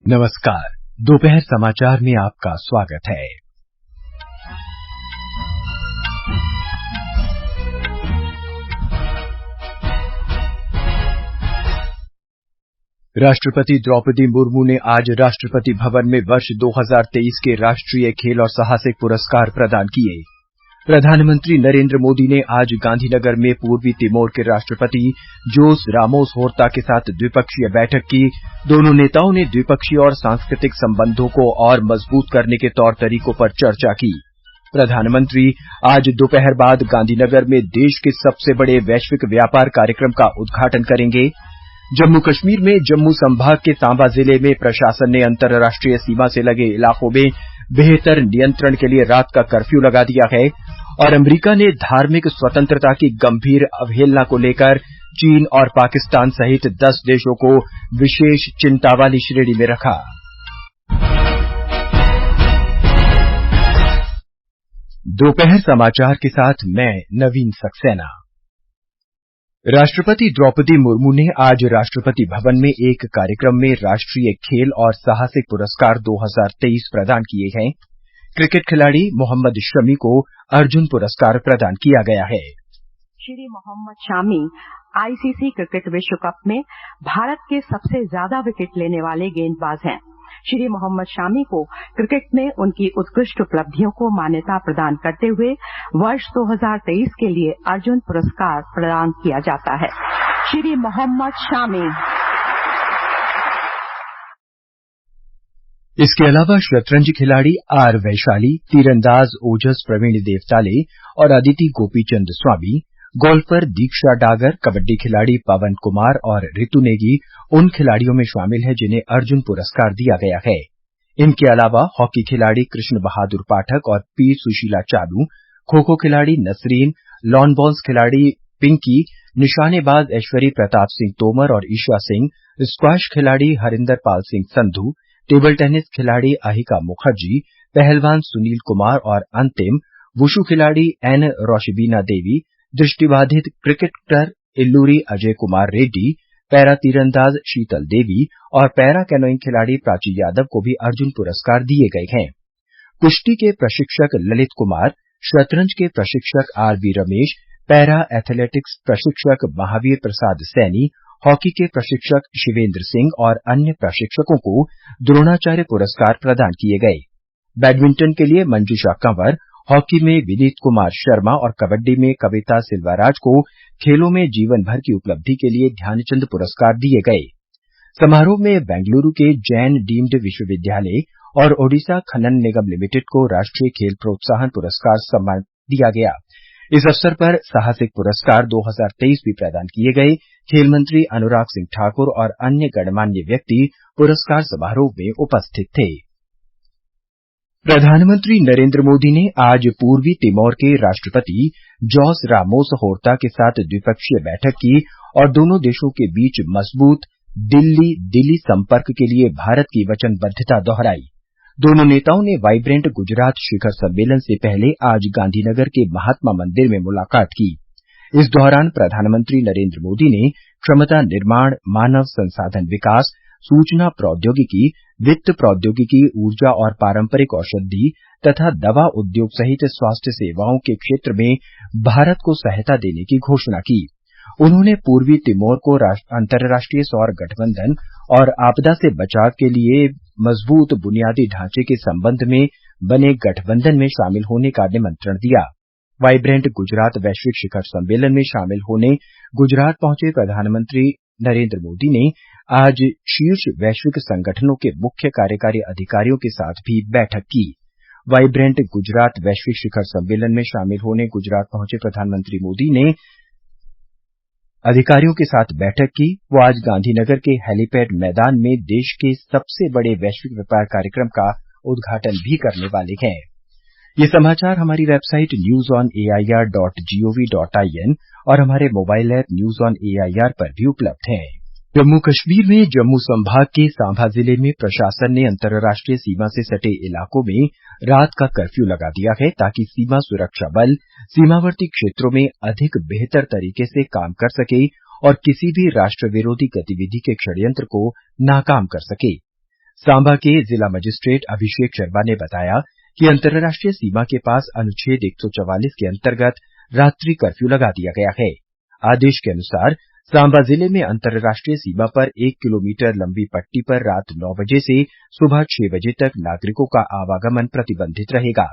नमस्कार। दोपहर समाचार में आपका स्वागत है। राष्ट्रपति द्रौपदी मुर्मू ने आज राष्ट्रपति भवन में वर्ष 2023 के राष्ट्रीय खेल और साहसिक पुरस्कार प्रदान किए। प्रधानमंत्री नरेंद्र मोदी ने आज गांधीनगर में पूर्वी तिमोर के राष्ट्रपति जोस रामोस होर्ता के साथ द्विपक्षीय बैठक की। दोनों नेताओं ने द्विपक्षीय और सांस्कृतिक संबंधों को और मजबूत करने के तौर तरीकों पर चर्चा की। प्रधानमंत्री आज दोपहर बाद गांधीनगर में देश के सबसे बड़े वैश्विक व्यापार कार्यक्रम का उद्घाटन करेंगे। जम्मू कश्मीर में जम्मू संभाग के सांबा जिले में प्रशासन ने अंतर्राष्ट्रीय सीमा से लगे इलाकों में बेहतर नियंत्रण के लिए रात का कर्फ्यू लगा दिया है और अमेरिका ने धार्मिक स्वतंत्रता की गंभीर अवहेलना को लेकर चीन और पाकिस्तान सहित 10 देशों को विशेष चिंता वाली श्रेणी में रखा। दोपहर समाचार के साथ मैं नवीन सक्सेना। राष्ट्रपति द्रौपदी मुर्मू ने आज राष्ट्रपति भवन में एक कार्यक्रम में राष्ट्रीय खेल और साहसिक पुरस्कार 2023 प्रदान किए हैं। क्रिकेट खिलाड़ी मोहम्मद शमी को अर्जुन पुरस्कार प्रदान किया गया है। श्री मोहम्मद शामी आईसीसी क्रिकेट विश्व कप में भारत के सबसे ज्यादा विकेट लेने वाले गेंदबाज हैं। श्री मोहम्मद शामी को क्रिकेट में उनकी उत्कृष्ट उपलब्धियों को मान्यता प्रदान करते हुए वर्ष 2023 के लिए अर्जुन पुरस्कार प्रदान किया जाता है। श्री मोहम्मद शामी। इसके अलावा शतरंज खिलाड़ी आर वैशाली, तीरंदाज ओजस प्रवीण देवताले और अदिति गोपीचंद स्वामी, गोल्फर दीक्षा डागर, कबड्डी खिलाड़ी पवन कुमार और रितु नेगी उन खिलाड़ियों में शामिल हैं जिन्हें अर्जुन पुरस्कार दिया गया है। इनके अलावा हॉकी खिलाड़ी कृष्ण बहादुर पाठक और पी सुशीला चानू, खो-खो खिलाड़ी नसरीन, लॉन बॉल्स खिलाड़ी पिंकी, निशानेबाज ऐश्वरी प्रताप सिंह तोमर और ईशा सिंह, स्क्वैश खिलाड़ी हरिंदर पाल सिंह संधू, टेबल टेनिस खिलाड़ी अहिका मुखर्जी, पहलवान सुनील कुमार और अंतिम वुशु खिलाड़ी एन रोशबीना देवी, दृष्टिबाधित क्रिकेटर इल्लूरी अजय कुमार रेड्डी, पैरा तीरंदाज शीतल देवी और पैरा कैनोइंग खिलाड़ी प्राची यादव को भी अर्जुन पुरस्कार दिए गए हैं। कुश्ती के प्रशिक्षक ललित कुमार, शतरंज के प्रशिक्षक आरबी रमेश, पैरा एथलेटिक्स प्रशिक्षक महावीर प्रसाद सैनी, हॉकी के प्रशिक्षक शिवेंद्र सिंह और अन्य प्रशिक्षकों को द्रोणाचार्य पुरस्कार प्रदान किए गए। बैडमिंटन के लिए मंजूषा कंवर, हॉकी में विनीत कुमार शर्मा और कबड्डी में कविता सिल्वाराज को खेलों में जीवन भर की उपलब्धि के लिए ध्यानचंद पुरस्कार दिए गए। समारोह में बेंगलुरु के जैन डीम्ड विश्वविद्यालय और ओडिशा खनन निगम लिमिटेड को राष्ट्रीय खेल प्रोत्साहन पुरस्कार सम्मान दिया गया। इस अवसर पर साहसिक पुरस्कार 2023 भी प्रदान किए गए। खेल मंत्री अनुराग सिंह ठाकुर और अन्य गणमान्य व्यक्ति पुरस्कार समारोह में उपस्थित थे। प्रधानमंत्री नरेंद्र मोदी ने आज पूर्वी तिमोर के राष्ट्रपति जोस रामोस होर्ता के साथ द्विपक्षीय बैठक की और दोनों देशों के बीच मजबूत दिल्ली संपर्क के लिए भारत की वचनबद्धता दोहराई। दोनों नेताओं ने वाइब्रेंट गुजरात शिखर सम्मेलन से पहले आज गांधीनगर के महात्मा मंदिर में मुलाकात की। इस दौरान प्रधानमंत्री नरेंद्र मोदी ने क्षमता निर्माण, मानव संसाधन विकास, सूचना प्रौद्योगिकी, वित्त प्रौद्योगिकी, ऊर्जा और पारंपरिक औषधि तथा दवा उद्योग सहित स्वास्थ्य सेवाओं के क्षेत्र में भारत को सहायता देने की घोषणा की। उन्होंने पूर्वी तिमोर को अंतर्राष्ट्रीय सौर गठबंधन और आपदा से बचाव के लिए मजबूत बुनियादी ढांचे के संबंध में बने गठबंधन में शामिल होने का निमंत्रण दिया। वाइब्रेंट गुजरात वैश्विक शिखर सम्मेलन में शामिल होने गुजरात पहुंचे प्रधानमंत्री नरेंद्र मोदी ने आज शीर्ष वैश्विक संगठनों के मुख्य कार्यकारी अधिकारियों के साथ भी बैठक की। वाइब्रेंट गुजरात वैश्विक शिखर सम्मेलन में शामिल होने गुजरात पहुंचे प्रधानमंत्री मोदी ने अधिकारियों के साथ बैठक की। वो आज गांधीनगर के हेलीपैड मैदान में देश के सबसे बड़े वैश्विक व्यापार कार्यक्रम का उद्घाटन भी करने वाले हैं। ये समाचार हमारी वेबसाइट newsonair.gov.in और हमारे mobile app news on AIR पर भी उपलब्ध हैं। जम्मू कश्मीर में जम्मू संभाग के सांभा जिले में प्रशासन ने अंतर्राष्ट्रीय सीमा से सटे इलाकों में रात का कर्फ्यू लगा दिया है ताकि सीमा सुरक्षा बल सीमावर्ती क्षेत्रों में अधिक बेहतर तरीके से काम कर सके और किसी भी राष्ट्र विरोधी गतिविधि के षड्यंत्र को नाकाम कर सके। सांबा के जिला मजिस्ट्रेट अभिषेक शर्मा ने बताया कि अंतर्राष्ट्रीय सीमा के पास अनुच्छेद 144 के अंतर्गत रात्रि कर्फ्यू लगा दिया गया है। आदेश के अनुसार सांबा जिले में अंतर्राष्ट्रीय सीमा पर 1 किलोमीटर लंबी पट्टी पर रात 9 बजे से सुबह 6 बजे तक नागरिकों का आवागमन प्रतिबंधित रहेगा।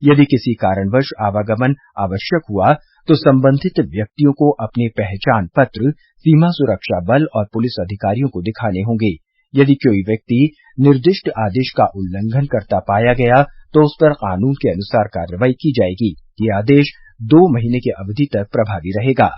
यदि किसी कारणवश आवागमन आवश्यक हुआ तो संबंधित व्यक्तियों को अपने पहचान पत्र सीमा सुरक्षा बल और पुलिस अधिकारियों को दिखाने होंगे। यदि कोई व्यक्ति निर्दिष्ट आदेश का उल्लंघन करता पाया गया तो उस पर कानून के अनुसार कार्रवाई की जाएगी। ये आदेश 2 महीने की अवधि तक प्रभावी रहेगा।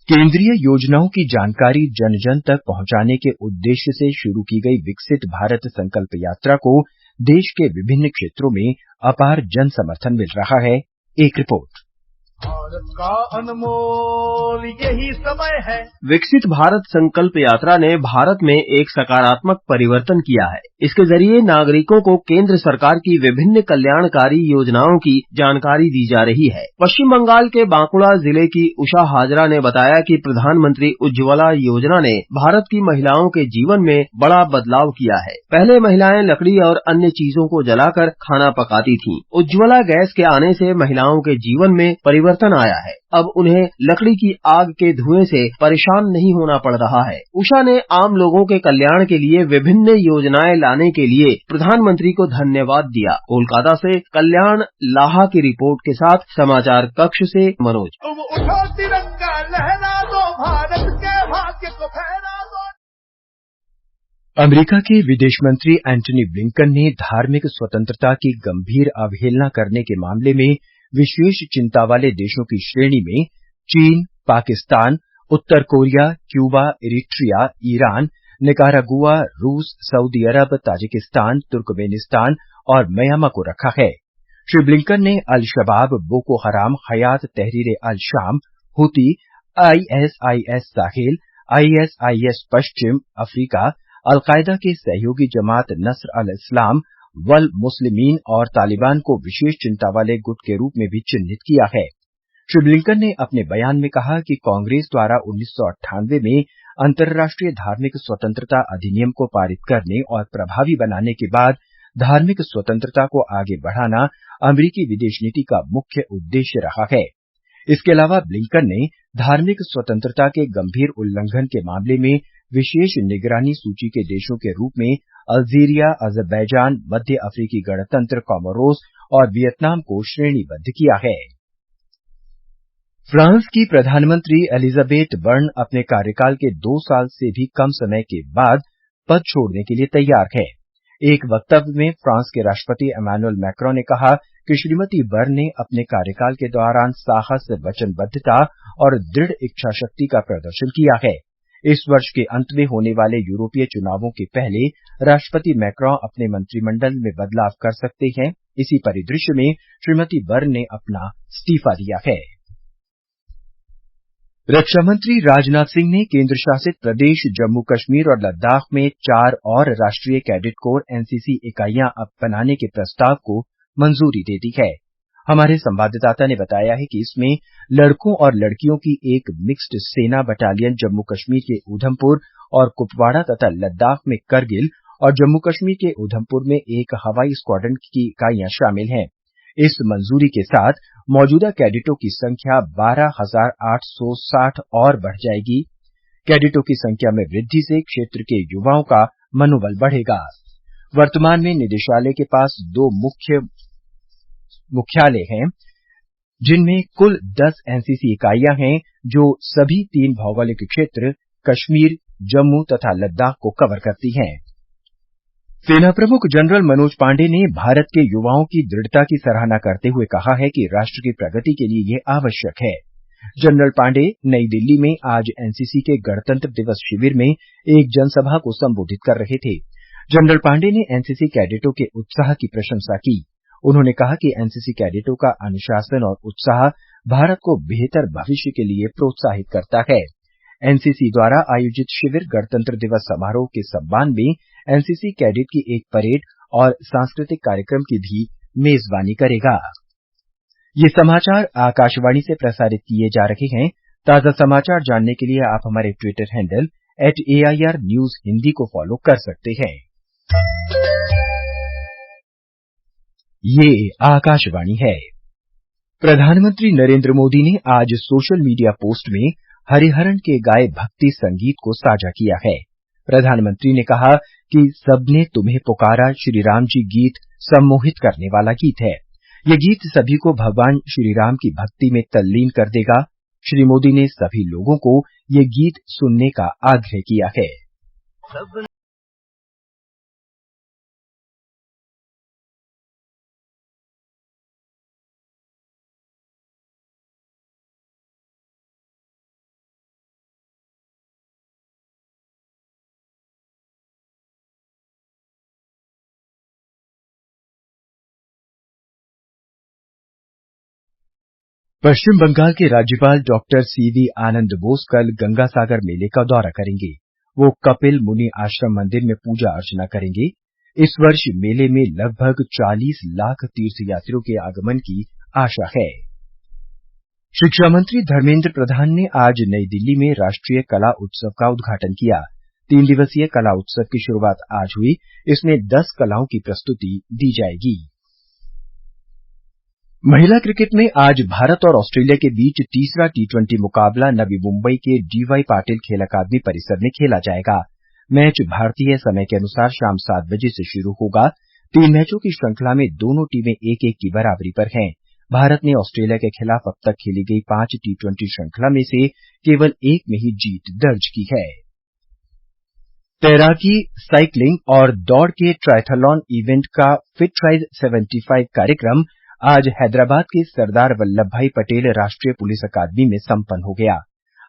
केंद्रीय योजनाओं की जानकारी जन जन तक पहुंचाने के उद्देश्य से शुरू की गई विकसित भारत संकल्प यात्रा को देश के विभिन्न क्षेत्रों में अपार जन समर्थन मिल रहा है। एक रिपोर्ट। भारत का अनमोल यही समय है। विकसित भारत संकल्प यात्रा ने भारत में एक सकारात्मक परिवर्तन किया है। इसके जरिए नागरिकों को केंद्र सरकार की विभिन्न कल्याणकारी योजनाओं की जानकारी दी जा रही है। पश्चिम बंगाल के बांकुड़ा जिले की उषा हाजरा ने बताया कि प्रधानमंत्री उज्ज्वला योजना ने भारत की महिलाओं के जीवन में बड़ा बदलाव किया है। पहले महिलाएं लकड़ी और अन्य चीजों को जलाकर खाना पकाती थीं। उज्ज्वला गैस के आने से महिलाओं के जीवन में परिवर्तन आया है। अब उन्हें लकड़ी की आग के धुएं से परेशान नहीं होना पड़ रहा है। उषा ने आम लोगों के कल्याण के लिए विभिन्न योजनाएं लाने के लिए प्रधानमंत्री को धन्यवाद दिया। कोलकाता से कल्याण लाहा की रिपोर्ट के साथ समाचार कक्ष से मनोज। तुम उठो तिरंगा लहरा दो, भारत के भाग्य को फहरा दो। अमेरिका के विदेश मंत्री एंटनी ब्लिंकन ने धार्मिक स्वतंत्रता की गंभीर अवहेलना करने के मामले में विशेष चिंता वाले देशों की श्रेणी में चीन, पाकिस्तान, उत्तर Korea, Cuba, Eritrea, Iran, Nicaragua, रूस, सऊदी अरब, ताजिकिस्तान, तुर्कमेनिस्तान और म्यांमार को रखा है। श्री ब्लिंकन ने अल शबाब, बोको हराम, हयात तहरीर अल शाम, हुती, आईएसआईएस साहिल, आईएसआईएस पश्चिम अफ्रीका, अलकायदा के सहयोगी जमात नस्र अल इस्लाम, वल मुस्लिमीन और तालिबान को विशेष चिंता वाले गुट के रूप में भी चिन्हित किया है। श्री ब्लिंकन ने अपने बयान में कहा कि कांग्रेस द्वारा 1998 में अंतर्राष्ट्रीय धार्मिक स्वतंत्रता अधिनियम को पारित करने और प्रभावी बनाने के बाद धार्मिक स्वतंत्रता को आगे बढ़ाना अमेरिकी विदेश नीति का मुख्य उद्देश्य रहा है। इसके अलावा ब्लिंकन ने धार्मिक स्वतंत्रता के गंभीर उल्लंघन के मामले में विशेष निगरानी सूची के देशों के रूप में अल्जीरिया, अजरबैजान, मध्य अफ्रीकी गणतंत्र, कोमोरोस और वियतनाम को श्रेणीबद्ध किया है। फ्रांस की प्रधानमंत्री एलिजाबेथ बर्न अपने कार्यकाल के 2 साल से भी कम समय के बाद पद छोड़ने के लिए तैयार है। एक वक्तव्य में फ्रांस के राष्ट्रपति इमैनुअल मैक्रों ने कहा कि श्रीमती बर्न ने अपने कार्यकाल के दौरान साहस, वचनबद्धता और दृढ़ इच्छा शक्ति का प्रदर्शन किया है। इस वर्ष के अंत में होने वाले यूरोपीय चुनावों के पहले राष्ट्रपति मैक्रों अपने मंत्रिमंडल में बदलाव कर सकते हैं। इसी परिदृश्य में श्रीमती बर्न ने अपना इस्तीफा दिया है। रक्षा मंत्री राजनाथ सिंह ने केंद्र शासित प्रदेश जम्मू कश्मीर और लद्दाख में 4 और राष्ट्रीय कैडेट कोर एनसीसी इकाइयां बनाने के प्रस्ताव को मंजूरी दे दी है। हमारे संवाददाता ने बताया है कि इसमें लड़कों और लड़कियों की एक मिक्स्ड सेना बटालियन जम्मू कश्मीर के उधमपुर और कुपवाड़ा तथा लद्दाख में करगिल और जम्मू कश्मीर के उधमपुर में एक हवाई स्क्वाड्रन की इकाइयां शामिल हैं। इस मंजूरी के साथ मौजूदा कैडेटों की संख्या 12,860 और बढ़ जाएगी। कैडेटों की संख्या में वृद्धि से क्षेत्र के युवाओं का मनोबल बढ़ेगा। वर्तमान में निदेशालय के पास 2 मुख्यालय हैं, जिनमें कुल 10 एनसीसी इकाइयां हैं, जो सभी 3 भौगोलिक क्षेत्र कश्मीर, जम्मू तथा लद्दाख को कवर करती हैं। सेना प्रमुख जनरल मनोज पांडे ने भारत के युवाओं की दृढ़ता की सराहना करते हुए कहा है कि राष्ट्र की प्रगति के लिए यह आवश्यक है। जनरल पांडे नई दिल्ली में आज एनसीसी के गणतंत्र दिवस शिविर में एक जनसभा को संबोधित कर रहे थे। जनरल पांडे ने एनसीसी कैडेटों के उत्साह की प्रशंसा की। उन्होंने कहा कि एनसीसी कैडेटों का अनुशासन और उत्साह भारत को बेहतर भविष्य के लिए प्रोत्साहित करता है। एनसीसी द्वारा आयोजित शिविर गणतंत्र दिवस समारोह के सम्मान में एनसीसी कैडेट की एक परेड और सांस्कृतिक कार्यक्रम की भी मेजबानी करेगा। ये समाचार आकाशवाणी से प्रसारित किए जा रहे हैं। ताजा समाचार जानने के लिए आप हमारे Twitter handle @AIR News Hindi को फॉलो कर सकते हैं। ये आकाशवाणी है। प्रधानमंत्री नरेंद्र मोदी ने आज सोशल मीडिया पोस्ट में हरिहरन के गाए भक्ति संगीत को साझा किया है। प्रधानमंत्री ने कहा कि सबने तुम्हें पुकारा श्री राम जी गीत सम्मोहित करने वाला गीत है। ये गीत सभी को भगवान श्री राम की भक्ति में तल्लीन कर देगा। श्री मोदी ने सभी लोगों को ये गीत सुनने का आग्रह किया है। पश्चिम बंगाल के राज्यपाल डॉक्टर सीवी आनंद बोस कल गंगा सागर मेले का दौरा करेंगे। वो कपिल मुनि आश्रम मंदिर में पूजा अर्चना करेंगे। इस वर्ष मेले में लगभग 40 लाख तीर्थयात्रियों के आगमन की आशा है। शिक्षा मंत्री धर्मेंद्र प्रधान ने आज नई दिल्ली में राष्ट्रीय कला उत्सव का उद्घाटन किया। 3 दिवसीय कला उत्सव की शुरुआत आज हुई। इसमें 10 कलाओं की प्रस्तुति दी जाएगी। महिला क्रिकेट में आज भारत और ऑस्ट्रेलिया के बीच तीसरा T20 मुकाबला नवी मुंबई के डीवाई पाटिल खेल अकादमी परिसर में खेला जाएगा। मैच भारतीय समय के अनुसार शाम 7 बजे से शुरू होगा। 3 मैचों की श्रृंखला में दोनों टीमें 1-1 की बराबरी पर हैं। भारत ने ऑस्ट्रेलिया के खिलाफ अब तक खेली गई 5 T20 श्रृंखला में से केवल 1 में ही जीत दर्ज की है। तैराकी, साइकिलिंग और दौड़ के ट्रायथलॉन इवेंट का फिट राइज 75 कार्यक्रम आज हैदराबाद के सरदार वल्लभ भाई पटेल राष्ट्रीय पुलिस अकादमी में संपन्न हो गया।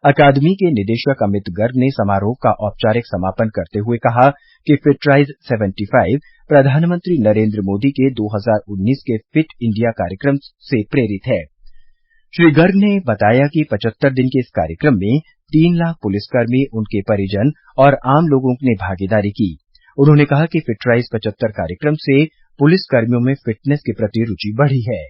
अकादमी के निदेशक अमित गर्ग ने समारोह का औपचारिक समापन करते हुए कहा कि फिट राइज 75 प्रधानमंत्री नरेंद्र मोदी के 2019 के फिट इंडिया कार्यक्रम से प्रेरित है। श्री गर्ग ने बताया कि 75 दिन के इस कार्यक्रम में 3 लाख पुलिसकर्मी, उनके परिजन और आम लोगों ने भागीदारी की। उन्होंने कहा कि फिट राइज 75 कार्यक्रम से पुलिस कर्मियों में फिटनेस के प्रति रुचि बढ़ी है।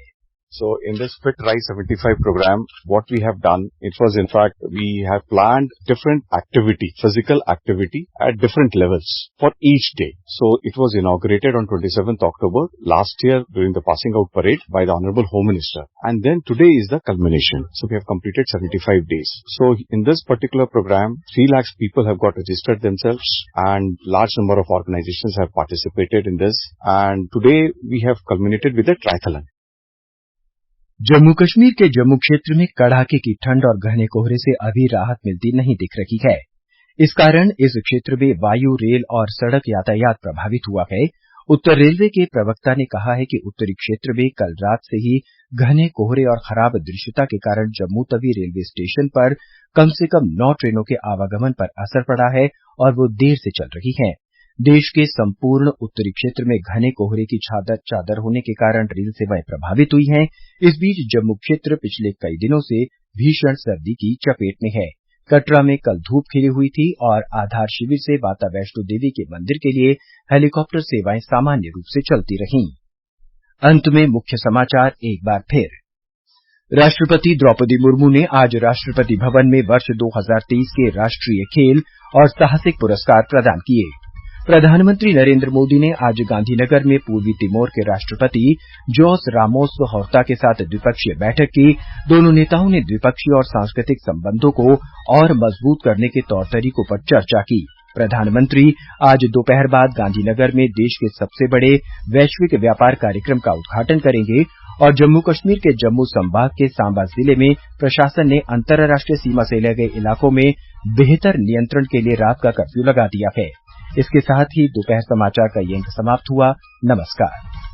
So in this Fit Rise 75 program, what we have done, it was in fact, we have planned different activity, physical activity at different levels for each day. So it was inaugurated on 27th October last year during the passing out parade by the Honorable Home Minister. And then today is the culmination. So we have completed 75 days. So in this particular program, 3 lakhs people have got registered themselves and large number of organizations have participated in this. And today we have culminated with a triathlon. Jammu Kashmir के जम्मू क्षेत्र में कड़ाके की ठंड और घने कोहरे से अभी राहत मिलती नहीं दिख रही है। इस कारण इस क्षेत्र में वायु, रेल और सड़क यातायात प्रभावित हुआ है। उत्तर रेलवे के प्रवक्ता ने कहा है कि उत्तरी क्षेत्र में कल रात से ही घने कोहरे और खराब दृश्यता के कारण जम्मू तवी रेलवे स्टेशन पर कम से कम 9 ट्रेनों के आवागमन पर असर पड़ा है और वो देर से चल रही हैं। देश के संपूर्ण उत्तरी क्षेत्र में घने कोहरे की चादर होने के कारण रेल सेवाएं प्रभावित हुई हैं। इस बीच जम्मू क्षेत्र पिछले कई दिनों से भीषण सर्दी की चपेट में है। कटरा में कल धूप खिली हुई थी और आधार शिविर से माता वैष्णो देवी के मंदिर के लिए हेलीकॉप्टर सेवाएं सामान्य रूप से चलती रहीं। अंत में मुख्य समाचार एक बार फिर। राष्ट्रपति द्रौपदी मुर्मू ने आज राष्ट्रपति भवन में वर्ष 2023 के राष्ट्रीय खेल और साहसिक पुरस्कार प्रदान किए। प्रधानमंत्री नरेंद्र मोदी ने आज गांधीनगर में पूर्वी तिमोर के राष्ट्रपति जोस रामोस होर्ता के साथ द्विपक्षीय बैठक की। दोनों नेताओं ने द्विपक्षीय और सांस्कृतिक संबंधों को और मजबूत करने के तौर तरीकों पर चर्चा की। प्रधानमंत्री आज दोपहर बाद गांधीनगर में देश के सबसे बड़े वैश्विक व्यापार कार्यक्रम का उद्घाटन करेंगे और जम्मू कश्मीर के जम्मू संभाग के सांबा जिले में प्रशासन ने अंतर्राष्ट्रीय सीमा से लगे इलाकों में बेहतर नियंत्रण के लिए रात का कर्फ्यू लगा दिया है। इसके साथ ही दोपहर समाचार का ये अंक समाप्त हुआ। नमस्कार।